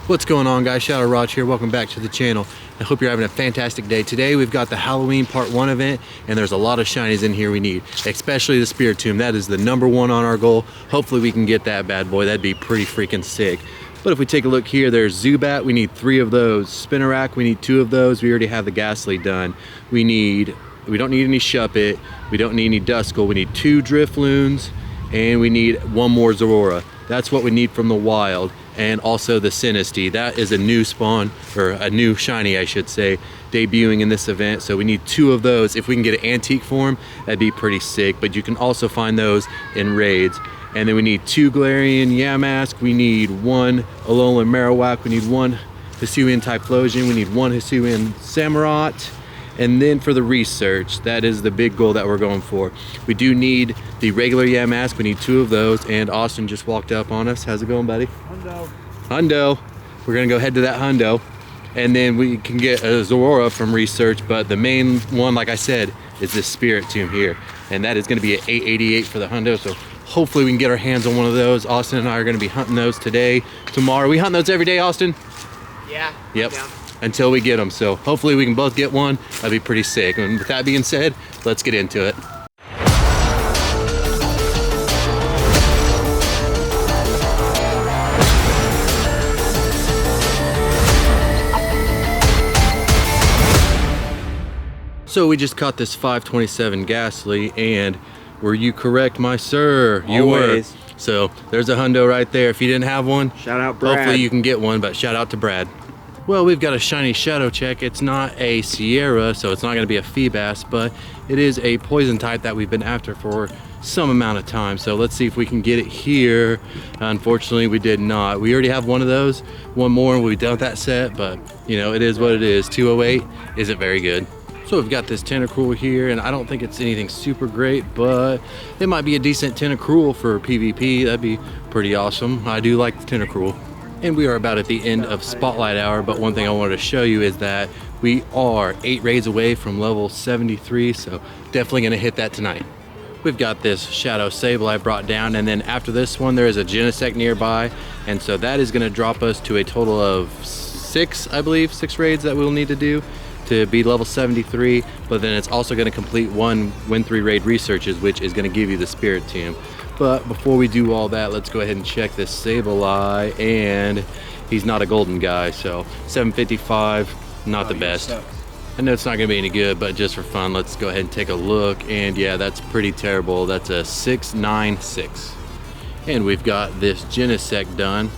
What's going on, guys? Shadow Raj here. Welcome back to the channel. I hope you're having a fantastic day. Today we've got the Halloween part 1 event, and there's a lot of shinies in here we need, especially the Spiritomb. That is the #1 on our goal. Hopefully we can get that bad boy. That'd be pretty freaking sick. But if we take a look here, there's Zubat. We need 3 of those. Spinarak, we need 2 of those. We already have the Ghastly done. We don't need any Shuppet. We don't need any Duskull. We need 2 Drifloons, and we need 1 more Zorora. That's what we need from the wild. And also the Sinistea. That is a new spawn, or a new shiny I should say, debuting in this event. So we need 2 of those. If we can get an antique form, that'd be pretty sick, but you can also find those in raids. And then we need 2 Galarian Yamask, we need 1 Alolan Marowak, we need 1 Hisuian Typhlosion, we need 1 Hisuian Samurott. And then for the research, that is the big goal that we're going for. We do need the regular Yamask, we need 2 of those, and Austin just walked up on us. How's it going, buddy? Hundo. Hundo. We're gonna go head to that Hundo, and then we can get a Zorora from research, but the main one, like I said, is this Spiritomb here. And that is gonna be at 888 for the Hundo, so hopefully we can get our hands on one of those. Austin and I are gonna be hunting those today, tomorrow. We hunt those every day, Austin? Yeah. Yep. Until we get them, so hopefully we can both get one. That'd be pretty sick. And with that being said, let's get into it. So we just caught this 527 Ghastly, and were you correct, my sir? You Always. were. So there's a Hundo right there. If you didn't have one, shout out Brad. Hopefully you can get one, but shout out to Brad. Well, we've got a shiny Shadow check. It's not a Sierra, so it's not gonna be a Feebas, but it is a poison type that we've been after for some amount of time. So let's see if we can get it here. Unfortunately, we did not. We already have one of those, one more, and we've done that set, but you know, it is what it is. 208 isn't very good. So we've got this Tentacruel here, and I don't think it's anything super great, but it might be a decent Tentacruel for PvP. That'd be pretty awesome. I do like the Tentacruel. And we are about at the end of Spotlight Hour, but one thing I wanted to show you is that we are 8 raids away from level 73, so definitely gonna hit that tonight. We've got this Shadow Sable I brought down, and then after this one there is a Genesect nearby, and so that is gonna drop us to a total of 6, I believe, 6 raids that we'll need to do to be level 73, but then it's also gonna complete 1 Win 3 raid researches, which is gonna give you the Spiritomb. But before we do all that, let's go ahead and check this Sableye, and he's not a golden guy, so 755, not the best. I know it's not gonna be any good, but just for fun, let's go ahead and take a look, and yeah, that's pretty terrible. That's a 696. And we've got this Genesect done,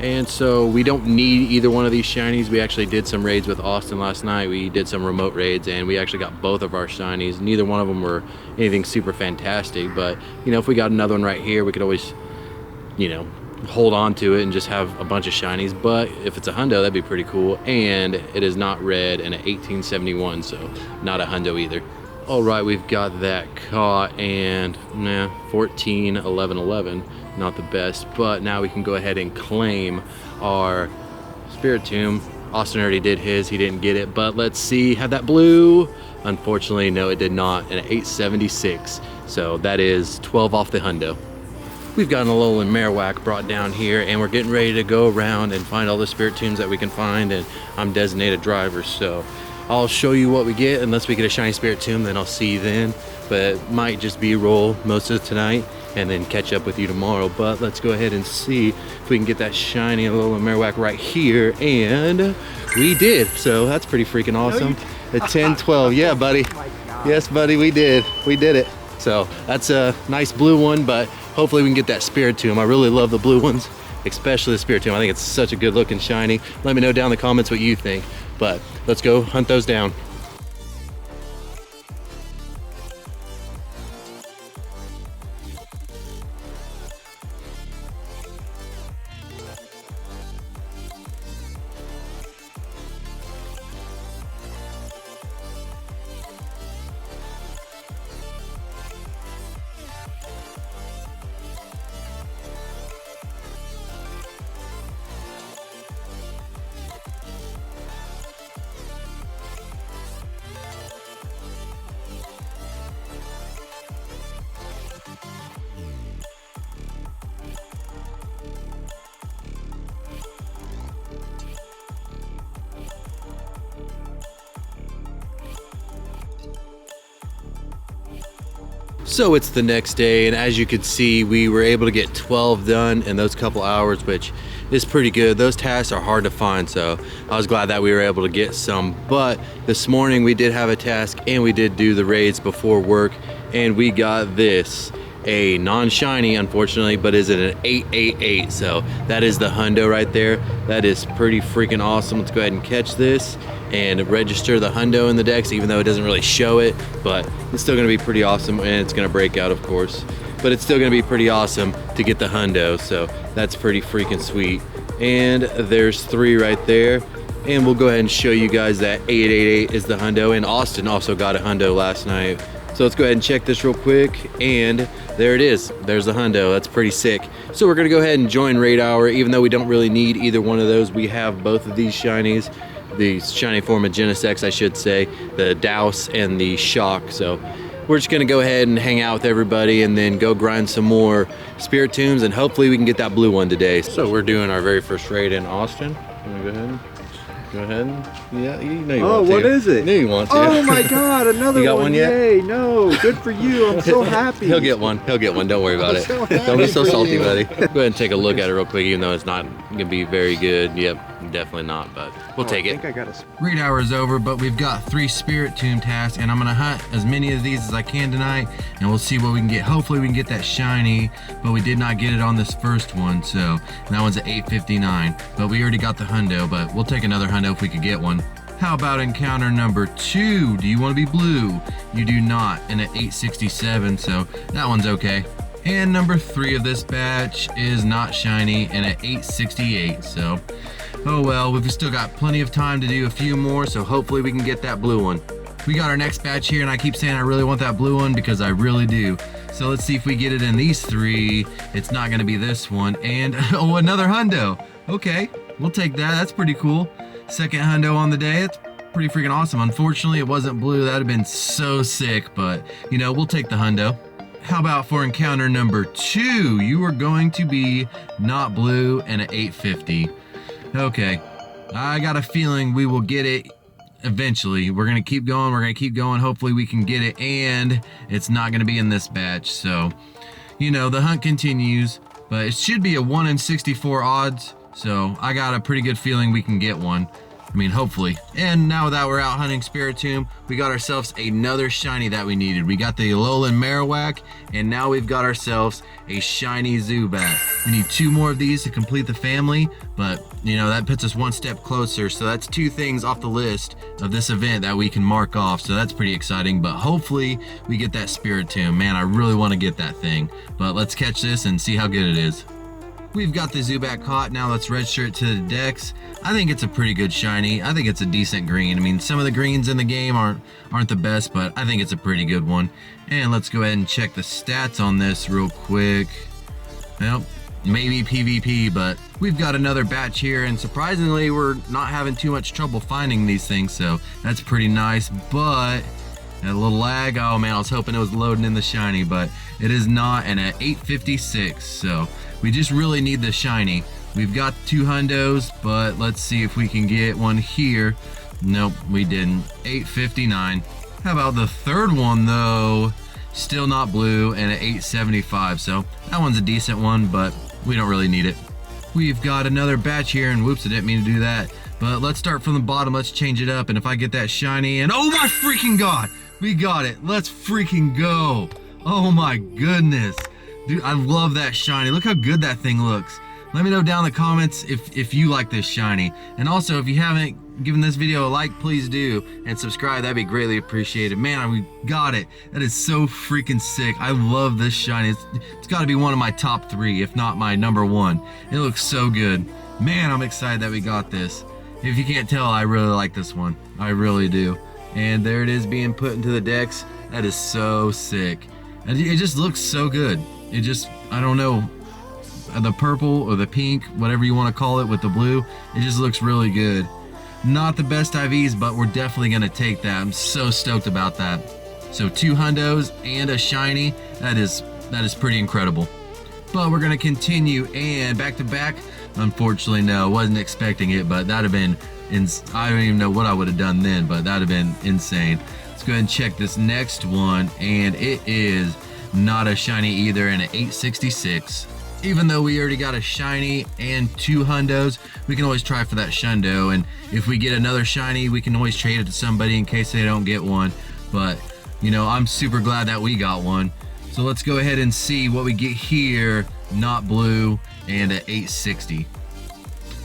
and so we don't need either one of these shinies. We actually did some raids with Austin last night. We did some remote raids, and we actually got both of our shinies. Neither one of them were anything super fantastic, but you know, if we got another one right here, we could always, you know, hold on to it and just have a bunch of shinies. But if it's a Hundo, that'd be pretty cool, and it is not red and an 1871, so not a Hundo either. All right, we've got that caught, and 14 11 11, not the best, but now we can go ahead and claim our Spiritomb. Austin already did his, he didn't get it, but let's see, had that blue? Unfortunately, no, it did not, and an 876, so that is 12 off the Hundo. We've got an Alolan Marowak brought down here, and we're getting ready to go around and find all the Spiritombs that we can find, and I'm designated driver, so I'll show you what we get. Unless we get a shiny Spiritomb, then I'll see you then, but it might just be a roll most of tonight and then catch up with you tomorrow. But let's go ahead and see if we can get that shiny Alolan Marowak right here, and we did, so that's pretty freaking awesome. A 1012, yeah buddy. Yes buddy, we did it. So that's a nice blue one, but hopefully we can get that Spiritomb. I really love the blue ones, especially the Spiritomb. I think it's such a good looking shiny. Let me know down in the comments what you think, but let's go hunt those down. So it's the next day, and as you can see, we were able to get 12 done in those couple hours, which is pretty good. Those tasks are hard to find, so I was glad that we were able to get some. But this morning we did have a task, and we did do the raids before work, and we got this. A non-shiny, unfortunately, but is it an 888? So that is the hundo right there. That is pretty freaking awesome. Let's go ahead and catch this and register the hundo in the decks, even though it doesn't really show it, but it's still gonna be pretty awesome, and it's gonna break out, of course, but it's still gonna be pretty awesome to get the hundo, so that's pretty freaking sweet. And there's 3 right there, and we'll go ahead and show you guys that 888 is the hundo, and Austin also got a hundo last night. So let's go ahead and check this real quick, and there it is. There's the hundo. That's pretty sick. So we're gonna go ahead and join Raid Hour, even though we don't really need either one of those. We have both of these shinies, the shiny form of Genesect, I should say, the Douse and the Shock. So we're just gonna go ahead and hang out with everybody and then go grind some more Spirit Tombs, and hopefully we can get that blue one today. So we're doing our very first raid in Austin. Wanna go ahead? Go ahead. Yeah, you know you want to. Oh, what is it? You know you want to. Oh my God, another you got one. one yet? Yay, no, good for you. I'm so happy. He'll get one. He'll get one. Don't worry about it. So Don't be so happy for salty, you. buddy. Go ahead and take a look at it real quick, even though it's not going to be very good. Yep, definitely not, but we'll take I it. think I got a... Raid hour is over, but we've got 3 Spirit Tomb tasks, and I'm going to hunt as many of these as I can tonight, and we'll see what we can get. Hopefully we can get that shiny, but we did not get it on this first one, so that one's at 859, but we already got the hundo, but we'll take another hundo if we could get one. How about encounter number 2? Do you want to be blue? You do not, and at 867, so that one's okay. And number 3 of this batch is not shiny, and at 868, so oh well, we've still got plenty of time to do a few more, so hopefully we can get that blue one. We got our next batch here, and I keep saying I really want that blue one because I really do. So let's see if we get it in these 3. It's not going to be this one, and oh, another hundo. Okay, we'll take that. That's pretty cool. Second hundo on the day. It's pretty freaking awesome. Unfortunately, it wasn't blue. That would have been so sick, but you know, we'll take the hundo. How about for encounter number 2? You are going to be not blue and at 850. Okay, I got a feeling we will get it eventually. We're gonna keep going. We're gonna keep going. Hopefully we can get it, and it's not gonna be in this batch. So, you know, the hunt continues, but it should be a 1 in 64 odds. So I got a pretty good feeling we can get one. I mean, hopefully. And now that we're out hunting Spirit Tomb, we got ourselves another shiny that we needed. We got the Alolan Marowak, and now we've got ourselves a shiny Zubat. We need 2 more of these to complete the family, but you know, that puts us 1 step closer. So that's 2 things off the list of this event that we can mark off. So that's pretty exciting, but hopefully we get that Spirit Tomb. Man, I really want to get that thing, but let's catch this and see how good it is. We've got the Zubat caught. Now let's register it to the decks. I think it's a pretty good shiny. I think it's a decent green. I mean, some of the greens in the game aren't the best, but I think it's a pretty good one. And let's go ahead and check the stats on this real quick. Well, maybe PvP, but we've got another batch here, and surprisingly, we're not having too much trouble finding these things, so that's pretty nice. But a little lag. Oh man, I was hoping it was loading in the shiny, but it is not, and at 856, so we just really need the shiny. We've got 2 hundos, but let's see if we can get one here. Nope, we didn't. 859. How about the third one though? Still not blue, and at 875, so that one's a decent one, but we don't really need it. We've got another batch here, and whoops, I didn't mean to do that. But let's start from the bottom, let's change it up, and if I get that shiny, and oh my freaking god! We got it. Let's freaking go. Oh my goodness. Dude, I love that shiny. Look how good that thing looks. Let me know down in the comments if you like this shiny. And also, if you haven't given this video a like, please do. And subscribe, that'd be greatly appreciated. Man, we got it. That is so freaking sick. I love this shiny. It's gotta be one of my top 3, if not my number 1. It looks so good. Man, I'm excited that we got this. If you can't tell, I really like this one. I really do. And there it is being put into the decks. That is so sick. And it just looks so good. It just, I don't know, the purple or the pink, whatever you want to call it, with the blue, it just looks really good. Not the best IVs, but we're definitely going to take that. I'm so stoked about that. So 2 hundos and a shiny, that is pretty incredible. But we're going to continue, and back to back, unfortunately, no, wasn't expecting it, but that'd have been, I don't even know what I would have done then, but that'd have been insane. Let's go ahead and check this next one, and it is not a shiny either, and an 866. Even though we already got a shiny and 2 hundos, we can always try for that shundo, and if we get another shiny, we can always trade it to somebody in case they don't get one. But, you know, I'm super glad that we got one. So let's go ahead and see what we get here. Not blue, and an 860.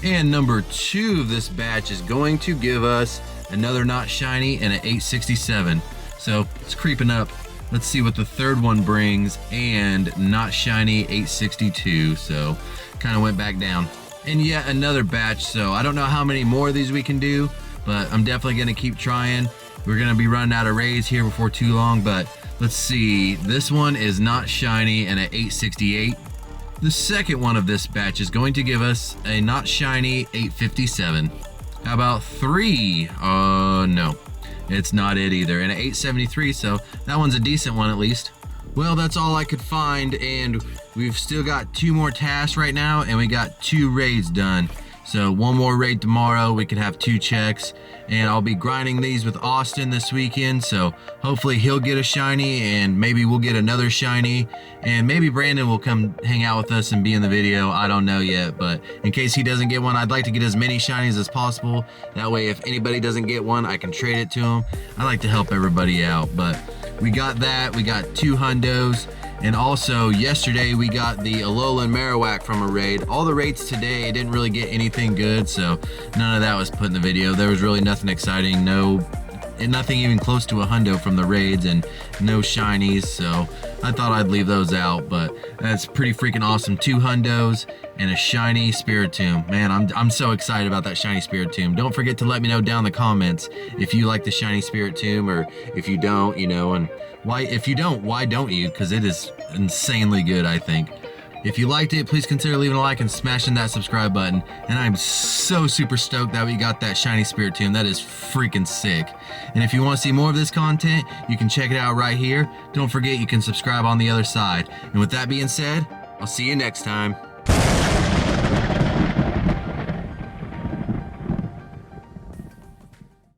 And number 2 of this batch is going to give us another not shiny and an 867. So it's creeping up. Let's see what the third one brings, and not shiny 862, so kind of went back down. And yet another batch, so I don't know how many more of these we can do, but I'm definitely gonna keep trying. We're gonna be running out of raids here before too long, but let's see. This one is not shiny and an 868. The second one of this batch is going to give us a not shiny 857. How about 3? No. It's not it either, and an 873, so that one's a decent one at least. Well, that's all I could find, and we've still got 2 more tasks right now, and we got 2 raids done. So 1 more raid tomorrow, we can have 2 checks, and I'll be grinding these with Austin this weekend, so hopefully he'll get a shiny, and maybe we'll get another shiny, and maybe Brandon will come hang out with us and be in the video. I don't know yet, but in case he doesn't get one, I'd like to get as many shinies as possible. That way, if anybody doesn't get one, I can trade it to him. I like to help everybody out, but we got that. We got 2 hundos. And also, yesterday we got the Alolan Marowak from a raid. All the raids today didn't really get anything good, so none of that was put in the video. There was really nothing exciting, nothing even close to a hundo from the raids, and no shinies, so I thought I'd leave those out, but that's pretty freaking awesome. 2 hundos and a shiny Spiritomb. Man, I'm so excited about that shiny Spiritomb. Don't forget to let me know down in the comments if you like the shiny Spiritomb, or if you don't, you know, and if you don't, why don't you? Because it is insanely good, I think. If you liked it, please consider leaving a like and smashing that subscribe button. And I'm so super stoked that we got that shiny Spiritomb. That is freaking sick. And if you want to see more of this content, you can check it out right here. Don't forget you can subscribe on the other side. And with that being said, I'll see you next time.